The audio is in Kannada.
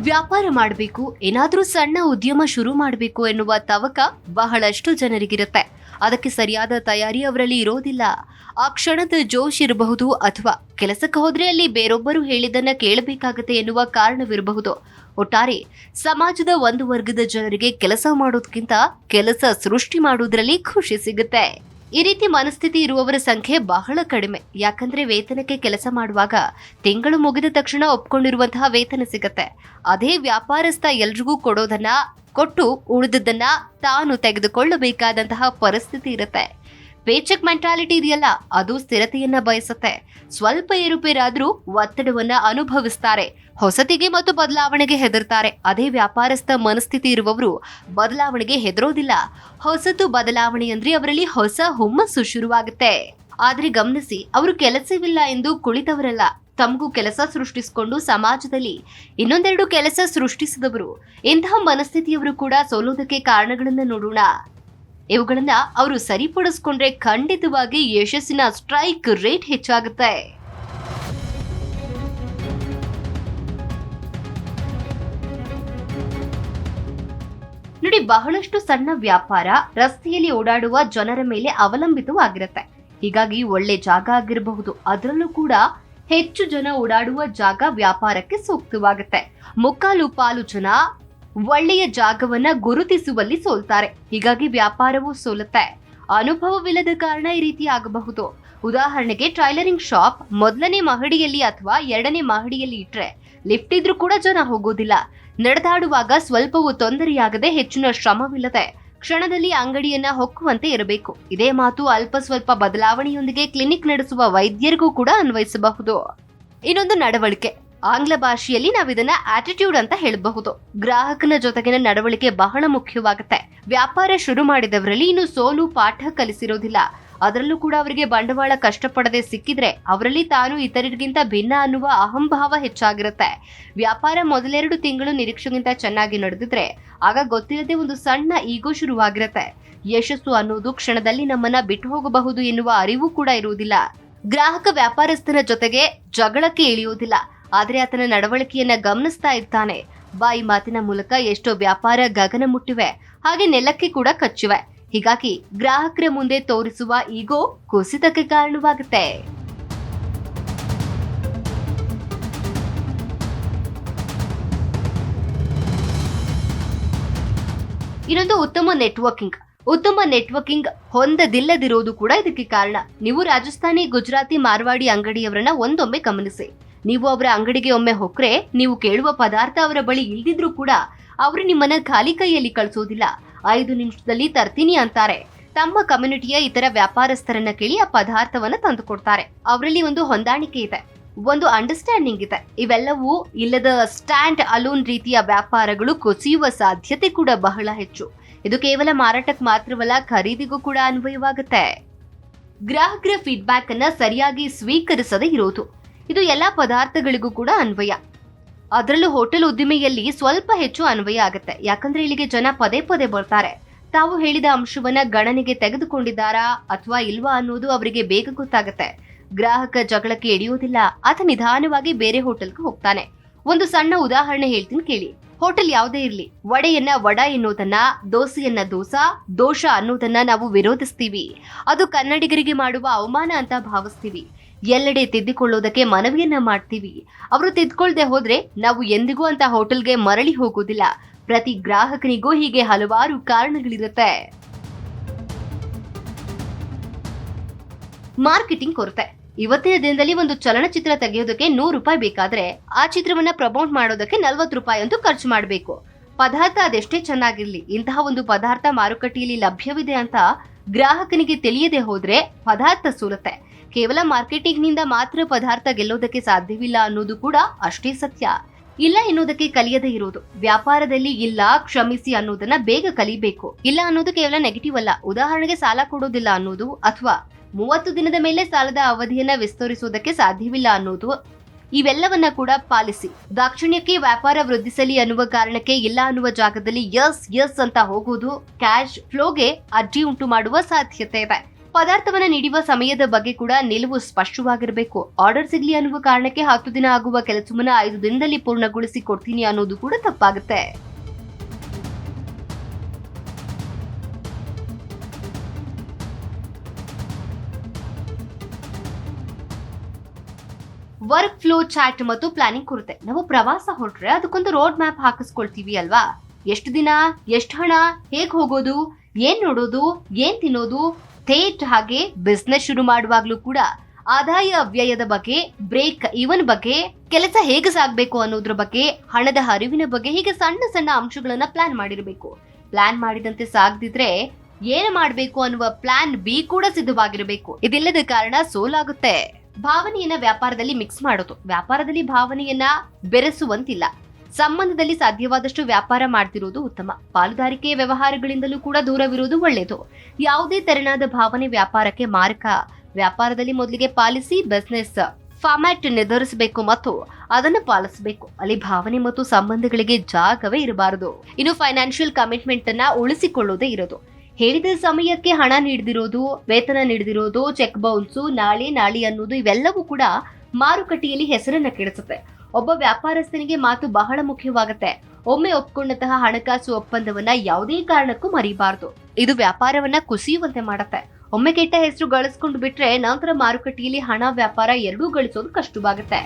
ವ್ಯಾಪಾರ ಮಾಡಬೇಕು, ಏನಾದ್ರೂ ಸಣ್ಣ ಉದ್ಯಮ ಶುರು ಮಾಡಬೇಕು ಎನ್ನುವ ತವಕ ಬಹಳಷ್ಟು ಜನರಿಗಿರುತ್ತೆ. ಅದಕ್ಕೆ ಸರಿಯಾದ ತಯಾರಿ ಅವರಲ್ಲಿ ಇರೋದಿಲ್ಲ. ಆ ಕ್ಷಣದ ಜೋಶ್ ಇರಬಹುದು, ಅಥವಾ ಕೆಲಸಕ್ಕೆ ಹೋದ್ರೆ ಅಲ್ಲಿ ಬೇರೊಬ್ಬರು ಹೇಳಿದ್ದನ್ನ ಕೇಳಬೇಕಾಗತ್ತೆ ಎನ್ನುವ ಕಾರಣವಿರಬಹುದು. ಒಟ್ಟಾರೆ ಸಮಾಜದ ಒಂದು ವರ್ಗದ ಜನರಿಗೆ ಕೆಲಸ ಮಾಡೋದಕ್ಕಿಂತ ಕೆಲಸ ಸೃಷ್ಟಿ ಮಾಡೋದ್ರಲ್ಲಿ ಖುಷಿ ಸಿಗುತ್ತೆ. ಈ ರೀತಿ ಮನಸ್ಥಿತಿ ಇರುವವರ ಸಂಖ್ಯೆ ಬಹಳ ಕಡಿಮೆ. ಯಾಕಂದ್ರೆ ವೇತನಕ್ಕೆ ಕೆಲಸ ಮಾಡುವಾಗ ತಿಂಗಳು ಮುಗಿದ ತಕ್ಷಣ ಒಪ್ಕೊಂಡಿರುವಂತಹ ವೇತನ ಸಿಗತ್ತೆ. ಅದೇ ವ್ಯಾಪಾರಸ್ಥ ಎಲ್ರಿಗೂ ಕೊಡೋದನ್ನ ಕೊಟ್ಟು ಉಳಿದದ್ದನ್ನ ತಾನು ತೆಗೆದುಕೊಳ್ಳಬೇಕಾದಂತಹ ಪರಿಸ್ಥಿತಿ ಇರುತ್ತೆ. ಪೇಚೆಕ್ ಮೆಂಟಾಲಿಟಿ ಇದೆಯಲ್ಲ, ಅದು ಸ್ಥಿರತೆಯನ್ನ ಬಯಸುತ್ತೆ. ಸ್ವಲ್ಪ ಏರುಪೇರಾದ್ರೂ ಒತ್ತಡವನ್ನ ಅನುಭವಿಸ್ತಾರೆ. ಹೊಸತಿಗೆ ಮತ್ತು ಬದಲಾವಣೆಗೆ ಹೆದರ್ತಾರೆ. ಅದೇ ವ್ಯಾಪಾರಸ್ಥ ಮನಸ್ಥಿತಿ ಇರುವವರು ಬದಲಾವಣೆಗೆ ಹೆದರೋದಿಲ್ಲ. ಹೊಸತು ಬದಲಾವಣೆ ಅಂದ್ರೆ ಅವರಲ್ಲಿ ಹೊಸ ಹುಮ್ಮಸ್ಸು ಶುರುವಾಗುತ್ತೆ. ಆದ್ರೆ ಗಮನಿಸಿ, ಅವರು ಕೆಲಸವಿಲ್ಲ ಎಂದು ಕುಳಿತವರಲ್ಲ. ತಮಗೂ ಕೆಲಸ ಸೃಷ್ಟಿಸಿಕೊಂಡು ಸಮಾಜದಲ್ಲಿ ಇನ್ನೊಂದೆರಡು ಕೆಲಸ ಸೃಷ್ಟಿಸಿದವರು. ಇಂತಹ ಮನಸ್ಥಿತಿಯವರು ಕೂಡ ಸೋಲೋದಕ್ಕೆ ಕಾರಣಗಳನ್ನ ನೋಡೋಣ. ಇವುಗಳನ್ನ ಅವರು ಸರಿಪಡಿಸ್ಕೊಂಡ್ರೆ ಖಂಡಿತವಾಗಿ ಯಶಸ್ಸಿನ ಸ್ಟ್ರೈಕ್ ರೇಟ್ ಹೆಚ್ಚಾಗುತ್ತೆ. ನೋಡಿ, ಬಹಳಷ್ಟು ಸಣ್ಣ ವ್ಯಾಪಾರ ರಸ್ತೆಯಲ್ಲಿ ಓಡಾಡುವ ಜನರ ಮೇಲೆ ಅವಲಂಬಿತವಾಗಿರುತ್ತೆ. ಹೀಗಾಗಿ ಒಳ್ಳೆ ಜಾಗ ಆಗಿರಬಹುದು, ಅದರಲ್ಲೂ ಕೂಡ ಹೆಚ್ಚು ಜನ ಓಡಾಡುವ ಜಾಗ ವ್ಯಾಪಾರಕ್ಕೆ ಸೂಕ್ತವಾಗುತ್ತೆ. ಮುಕ್ಕಾಲು ಪಾಲು ಜನ ಒಳ್ಳೆಯ ಜಾಗವನ್ನ ಗುರುತಿಸುವಲ್ಲಿ ಸೋಲ್ತಾರೆ. ಹೀಗಾಗಿ ವ್ಯಾಪಾರವೂ ಸೋಲುತ್ತೆ. ಅನುಭವವಿಲ್ಲದ ಕಾರಣ ಈ ರೀತಿ ಆಗಬಹುದು. ಉದಾಹರಣೆಗೆ, ಟೈಲರಿಂಗ್ ಶಾಪ್ ಮೊದಲನೇ ಮಹಡಿಯಲ್ಲಿ ಅಥವಾ ಎರಡನೇ ಮಹಡಿಯಲ್ಲಿ ಇಟ್ರೆ ಲಿಫ್ಟ್ ಇದ್ರೂ ಕೂಡ ಜನ ಹೋಗೋದಿಲ್ಲ. ನಡೆದಾಡುವಾಗ ಸ್ವಲ್ಪವೂ ತೊಂದರೆಯಾಗದೆ, ಹೆಚ್ಚಿನ ಶ್ರಮವಿಲ್ಲದೆ ಕ್ಷಣದಲ್ಲಿ ಅಂಗಡಿಯನ್ನ ಹೊಕ್ಕುವಂತೆ ಇರಬೇಕು. ಇದೇ ಮಾತು ಅಲ್ಪ ಸ್ವಲ್ಪ ಬದಲಾವಣೆಯೊಂದಿಗೆ ಕ್ಲಿನಿಕ್ ನಡೆಸುವ ವೈದ್ಯರಿಗೂ ಕೂಡ ಅನ್ವಯಿಸಬಹುದು. ಇನ್ನೊಂದು ನಡವಳಿಕೆ. ಆಂಗ್ಲ ಭಾಷೆಯಲ್ಲಿ ನಾವಿದನ್ನ ಆಟಿಟ್ಯೂಡ್ ಅಂತ ಹೇಳಬಹುದು. ಗ್ರಾಹಕನ ಜೊತೆಗಿನ ನಡವಳಿಕೆ ಬಹಳ ಮುಖ್ಯವಾಗುತ್ತೆ. ವ್ಯಾಪಾರ ಶುರು ಮಾಡಿದವರಲ್ಲಿ ಇನ್ನು ಸೋಲು ಪಾಠ ಕಲಿಸಿರೋದಿಲ್ಲ. ಅದರಲ್ಲೂ ಕೂಡ ಅವರಿಗೆ ಬಂಡವಾಳ ಕಷ್ಟಪಡದೆ ಸಿಕ್ಕಿದ್ರೆ ಅವರಲ್ಲಿ ತಾನು ಇತರರಿಗಿಂತ ಭಿನ್ನ ಅನ್ನುವ ಅಹಂಭಾವ ಹೆಚ್ಚಾಗಿರುತ್ತೆ. ವ್ಯಾಪಾರ ಮೊದಲೆರಡು ತಿಂಗಳು ನಿರೀಕ್ಷೆಗಿಂತ ಚೆನ್ನಾಗಿ ನಡೆದಿದ್ರೆ ಆಗ ಗೊತ್ತಿಲ್ಲದೆ ಒಂದು ಸಣ್ಣ ಈಗೋ ಶುರುವಾಗಿರುತ್ತೆ. ಯಶಸ್ಸು ಅನ್ನೋದು ಕ್ಷಣದಲ್ಲಿ ನಮ್ಮನ್ನ ಬಿಟ್ಟು ಹೋಗಬಹುದು ಎನ್ನುವ ಅರಿವು ಕೂಡ ಇರುವುದಿಲ್ಲ. ಗ್ರಾಹಕ ವ್ಯಾಪಾರಸ್ಥನ ಜೊತೆಗೆ ಜಗಳಕ್ಕೆ ಇಳಿಯುವುದಿಲ್ಲ, ಆದ್ರೆ ಆತನ ನಡವಳಿಕೆಯನ್ನ ಗಮನಿಸ್ತಾ ಇರ್ತಾನೆ. ಬಾಯಿ ಮಾತಿನ ಮೂಲಕ ಎಷ್ಟೋ ವ್ಯಾಪಾರ ಗಗನ ಮುಟ್ಟಿವೆ, ಹಾಗೆ ನೆಲಕ್ಕೆ ಕೂಡ ಕಚ್ಚಿವೆ. ಹೀಗಾಗಿ ಗ್ರಾಹಕರ ಮುಂದೆ ತೋರಿಸುವ ಈಗೋ ಕುಸಿತಕ್ಕೆ ಕಾರಣವಾಗುತ್ತೆ. ಇನ್ನೊಂದು ಉತ್ತಮ ನೆಟ್ವರ್ಕಿಂಗ್ ಹೊಂದದಿಲ್ಲದಿರೋದು ಕೂಡ ಇದಕ್ಕೆ ಕಾರಣ. ನೀವು ರಾಜಸ್ಥಾನಿ, ಗುಜರಾತಿ, ಮಾರ್ವಾಡಿ ಅಂಗಡಿಯವರನ್ನ ಒಂದೊಮ್ಮೆ ಗಮನಿಸಿ. ನೀವು ಅವರ ಅಂಗಡಿಗೆ ಒಮ್ಮೆ ಹೊಕ್ರೆ ನೀವು ಕೇಳುವ ಪದಾರ್ಥ ಅವರ ಬಳಿ ಇಲ್ದಿದ್ರೂ ಕೂಡ ಅವರು ನಿಮ್ಮನ್ನ ಖಾಲಿ ಕೈಯಲ್ಲಿ ಕಳಿಸೋದಿಲ್ಲ. 5 ನಿಮಿಷದಲ್ಲಿ ತರ್ತೀನಿ ಅಂತಾರೆ. ತಮ್ಮ ಕಮ್ಯುನಿಟಿಯ ಇತರ ವ್ಯಾಪಾರಸ್ಥರನ್ನ ಕೇಳಿ ಆ ಪದಾರ್ಥವನ್ನ ತಂದುಕೊಡ್ತಾರೆ. ಅವರಲ್ಲಿ ಒಂದು ಹೊಂದಾಣಿಕೆ ಇದೆ, ಒಂದು ಅಂಡರ್ಸ್ಟ್ಯಾಂಡಿಂಗ್ ಇದೆ. ಇವೆಲ್ಲವೂ ಇಲ್ಲದ ಸ್ಟ್ಯಾಂಡ್ ಅಲೋನ್ ರೀತಿಯ ವ್ಯಾಪಾರಗಳು ಕುಸಿಯುವ ಸಾಧ್ಯತೆ ಕೂಡ ಬಹಳ ಹೆಚ್ಚು. ಇದು ಕೇವಲ ಮಾರಾಟಕ್ಕೆ ಮಾತ್ರವಲ್ಲ, ಖರೀದಿಗೂ ಕೂಡ ಅನ್ವಯವಾಗುತ್ತೆ. ಗ್ರಾಹಕರ ಫೀಡ್ಬ್ಯಾಕ್ ಅನ್ನ ಸರಿಯಾಗಿ ಸ್ವೀಕರಿಸದೇ ಇರೋದು, ಇದು ಎಲ್ಲಾ ಪದಾರ್ಥಗಳಿಗೂ ಕೂಡ ಅನ್ವಯ. ಅದರಲ್ಲೂ ಹೋಟೆಲ್ ಉದ್ದಿಮೆಯಲ್ಲಿ ಸ್ವಲ್ಪ ಹೆಚ್ಚು ಅನ್ವಯ ಆಗುತ್ತೆ. ಯಾಕಂದ್ರೆ ಇಲ್ಲಿಗೆ ಜನ ಪದೇ ಪದೇ ಬರ್ತಾರೆ. ತಾವು ಹೇಳಿದ ಅಂಶವನ್ನ ಗಣನೆಗೆ ತೆಗೆದುಕೊಂಡಿದ್ದಾರಾ ಅಥವಾ ಇಲ್ವಾ ಅನ್ನೋದು ಅವರಿಗೆ ಬೇಗ ಗೊತ್ತಾಗುತ್ತೆ. ಗ್ರಾಹಕ ಜಗಳಕ್ಕೆ ಎಳೆಯೋದಿಲ್ಲ, ಆತ ನಿಧಾನವಾಗಿ ಬೇರೆ ಹೋಟೆಲ್ಗೆ ಹೋಗ್ತಾನೆ. ಒಂದು ಸಣ್ಣ ಉದಾಹರಣೆ ಹೇಳ್ತೀನಿ ಕೇಳಿ. ಹೋಟೆಲ್ ಯಾವುದೇ ಇರ್ಲಿ, ವಡೆಯನ್ನ ವಡ ಎನ್ನುವುದನ್ನ, ದೋಸೆಯನ್ನ ದೋಷ ಅನ್ನೋದನ್ನ ನಾವು ವಿರೋಧಿಸ್ತೀವಿ. ಅದು ಕನ್ನಡಿಗರಿಗೆ ಮಾಡುವ ಅವಮಾನ ಅಂತ ಭಾವಿಸ್ತೀವಿ. ಎಲ್ಲೆಡೆ ತಿದ್ದಿಕೊಳ್ಳೋದಕ್ಕೆ ಮನವಿಯನ್ನ ಮಾಡ್ತೀವಿ. ಅವರು ತಿದ್ಕೊಳ್ದೆ ಹೋದ್ರೆ ನಾವು ಎಂದಿಗೂ ಅಂತ ಹೋಟೆಲ್ಗೆ ಮರಳಿ ಹೋಗೋದಿಲ್ಲ. ಪ್ರತಿ ಗ್ರಾಹಕನಿಗೂ ಹೀಗೆ ಹಲವಾರು ಕಾರಣಗಳಿರುತ್ತೆ. ಮಾರ್ಕೆಟಿಂಗ್ ಕೊರತೆ. ಇವತ್ತಿನ ದಿನದಲ್ಲಿ ಒಂದು ಚಲನಚಿತ್ರ ತೆಗೆಯೋದಕ್ಕೆ 100 ರೂಪಾಯಿ ಬೇಕಾದ್ರೆ ಆ ಚಿತ್ರವನ್ನ ಪ್ರಮೋಟ್ ಮಾಡೋದಕ್ಕೆ 40 ರೂಪಾಯಿ ಅಂತೂ ಖರ್ಚು ಮಾಡಬೇಕು. ಪದಾರ್ಥ ಅದೆಷ್ಟೇ ಚೆನ್ನಾಗಿರ್ಲಿ, ಇಂತಹ ಒಂದು ಪದಾರ್ಥ ಮಾರುಕಟ್ಟೆಯಲ್ಲಿ ಲಭ್ಯವಿದೆ ಅಂತ ಗ್ರಾಹಕನಿಗೆ ತಿಳಿಯದೆ ಹೋದ್ರೆ ಪದಾರ್ಥ ಸೋಲುತ್ತೆ. ಕೇವಲ ಮಾರ್ಕೆಟಿಂಗ್ ನಿಂದ ಮಾತ್ರ ಪದಾರ್ಥ ಗೆಲ್ಲೋದಕ್ಕೆ ಸಾಧ್ಯವಿಲ್ಲ ಅನ್ನೋದು ಕೂಡ ಅಷ್ಟೇ ಸತ್ಯ. ಇಲ್ಲ ಎನ್ನುವುದಕ್ಕೆ ಕಲಿಯದೇ ಇರೋದು. ವ್ಯಾಪಾರದಲ್ಲಿ ಇಲ್ಲ, ಕ್ಷಮಿಸಿ ಅನ್ನೋದನ್ನ ಬೇಗ ಕಲಿಬೇಕು. ಇಲ್ಲ ಅನ್ನೋದು ಕೇವಲ ನೆಗೆಟಿವ್ ಅಲ್ಲ. ಉದಾಹರಣೆಗೆ, ಸಾಲ ಕೊಡೋದಿಲ್ಲ ಅನ್ನೋದು, ಅಥವಾ 30 ದಿನದ ಮೇಲೆ ಸಾಲದ ಅವಧಿಯನ್ನ ವಿಸ್ತರಿಸುವುದಕ್ಕೆ ಸಾಧ್ಯವಿಲ್ಲ ಅನ್ನೋದು, ಇವೆಲ್ಲವನ್ನ ಕೂಡ ಪಾಲಿಸಿ. ದಾಕ್ಷಿಣ್ಯಕ್ಕೆ ವ್ಯಾಪಾರ ವೃದ್ಧಿಸಲಿ ಅನ್ನುವ ಕಾರಣಕ್ಕೆ ಇಲ್ಲ ಅನ್ನುವ ಜಾಗದಲ್ಲಿ ಎಸ್ ಅಂತ ಹೋಗುವುದು ಕ್ಯಾಶ್ ಫ್ಲೋಗೆ ಅಡ್ಡಿ ಉಂಟು ಮಾಡುವ ಸಾಧ್ಯತೆ ಇದೆ. ಪದಾರ್ಥವನ್ನ ನೀಡುವ ಸಮಯದ ಬಗ್ಗೆ ಕೂಡ ನಿಲುವು ಸ್ಪಷ್ಟವಾಗಿರಬೇಕು. ಆರ್ಡರ್ ಸಿಗ್ಲಿ ಅನ್ನುವ ಕಾರಣಕ್ಕೆ 10 ದಿನ ಆಗುವ ಕೆಲಸವನ್ನ 5 ದಿನದಲ್ಲಿ ಪೂರ್ಣಗೊಳಿಸಿ ಕೊಡ್ತೀನಿ ಅನ್ನೋದು ಕೂಡ ತಪ್ಪಾಗುತ್ತೆ. ವರ್ಕ್ ಫ್ಲೋ ಚಾರ್ಟ್ ಮತ್ತು ಪ್ಲಾನಿಂಗ್ ಕೊರತೆ. ನಾವು ಪ್ರವಾಸ ಹೊರಟ್ರೆ ಅದಕ್ಕೊಂದು ರೋಡ್ ಮ್ಯಾಪ್ ಹಾಕಿಸ್ಕೊಳ್ತೀವಿ ಅಲ್ವಾ? ಎಷ್ಟು ದಿನ, ಎಷ್ಟು ಹಣ, ಹೇಗ್ ಹೋಗೋದು, ಏನ್ ನೋಡೋದು, ಏನ್ ತಿನ್ನೋದು. ಥೇಟ್ ಹಾಗೆ ಬಿಸ್ನೆಸ್ ಶುರು ಮಾಡುವಾಗ್ಲೂ ಕೂಡ ಆದಾಯ ವ್ಯಯದ ಬಗ್ಗೆ, ಬ್ರೇಕ್ ಇವನ್ ಬಗ್ಗೆ, ಕೆಲಸ ಹೇಗೆ ಸಾಗಬೇಕು ಅನ್ನೋದ್ರ ಬಗ್ಗೆ, ಹಣದ ಹರಿವಿನ ಬಗ್ಗೆ, ಹೀಗೆ ಸಣ್ಣ ಸಣ್ಣ ಅಂಶಗಳನ್ನ ಪ್ಲಾನ್ ಮಾಡಿರಬೇಕು. ಪ್ಲಾನ್ ಮಾಡಿದಂತೆ ಸಾಗದಿದ್ರೆ ಏನು ಮಾಡಬೇಕು ಅನ್ನುವ ಪ್ಲಾನ್ ಬಿ ಕೂಡ ಸಿದ್ಧವಾಗಿರಬೇಕು. ಇದಿಲ್ಲದ ಕಾರಣ ಸೋಲಾಗುತ್ತೆ. ಭಾವನೆಯನ್ನ ವ್ಯಾಪಾರದಲ್ಲಿ ಮಿಕ್ಸ್ ಮಾಡೋದು. ವ್ಯಾಪಾರದಲ್ಲಿ ಭಾವನೆಯನ್ನ ಬೆರೆಸುವಂತಿಲ್ಲ. ಸಂಬಂಧದಲ್ಲಿ ಸಾಧ್ಯವಾದಷ್ಟು ವ್ಯಾಪಾರ ಮಾಡ್ತಿರೋದು ಉತ್ತಮ. ಪಾಲುದಾರಿಕೆ ವ್ಯವಹಾರಗಳಿಂದಲೂ ಕೂಡ ದೂರವಿರುವುದು ಒಳ್ಳೆಯದು. ಯಾವುದೇ ತೆರನಾದ ಭಾವನೆ ವ್ಯಾಪಾರಕ್ಕೆ ಮಾರಕ. ವ್ಯಾಪಾರದಲ್ಲಿ ಮೊದಲಿಗೆ ಪಾಲಿಸಿ ಬಿಸ್ನೆಸ್ ಫಾರ್ಮ್ಯಾಟ್ ನಿರ್ಧರಿಸಬೇಕು ಮತ್ತು ಅದನ್ನು ಪಾಲಿಸಬೇಕು. ಅಲ್ಲಿ ಭಾವನೆ ಮತ್ತು ಸಂಬಂಧಗಳಿಗೆ ಜಾಗವೇ ಇರಬಾರದು. ಇನ್ನು ಫೈನಾನ್ಷಿಯಲ್ ಕಮಿಟ್ಮೆಂಟ್ ಅನ್ನ ಉಳಿಸಿಕೊಳ್ಳೋದೇ ಇರೋದು. ಹೇಳಿದ ಸಮಯಕ್ಕೆ ಹಣ ನೀಡದಿರೋದು, ವೇತನ ನೀಡದಿರೋದು, ಚೆಕ್ ಬೌನ್ಸು, ನಾಳೆ ಅನ್ನೋದು ಇವೆಲ್ಲವೂ ಕೂಡ ಮಾರುಕಟ್ಟೆಯಲ್ಲಿ ಹೆಸರನ್ನ ಕೆಡಿಸುತ್ತೆ. ಒಬ್ಬ ವ್ಯಾಪಾರಸ್ಥನಿಗೆ ಮಾತು ಬಹಳ ಮುಖ್ಯವಾಗುತ್ತೆ. ಒಮ್ಮೆ ಒಪ್ಕೊಂಡಂತಹ ಹಣಕಾಸು ಒಪ್ಪಂದವನ್ನ ಯಾವುದೇ ಕಾರಣಕ್ಕೂ ಮರಿಬಾರದು. ಇದು ವ್ಯಾಪಾರವನ್ನ ಕುಸಿಯುವಂತೆ ಮಾಡುತ್ತೆ. ಒಮ್ಮೆ ಕೆಟ್ಟ ಹೆಸರು ಗಳಿಸ್ಕೊಂಡು ಬಿಟ್ರೆ ನಂತರ ಮಾರುಕಟ್ಟೆಯಲ್ಲಿ ಹಣ ವ್ಯಾಪಾರ ಎರಡೂ ಗಳಿಸೋದು ಕಷ್ಟವಾಗುತ್ತೆ.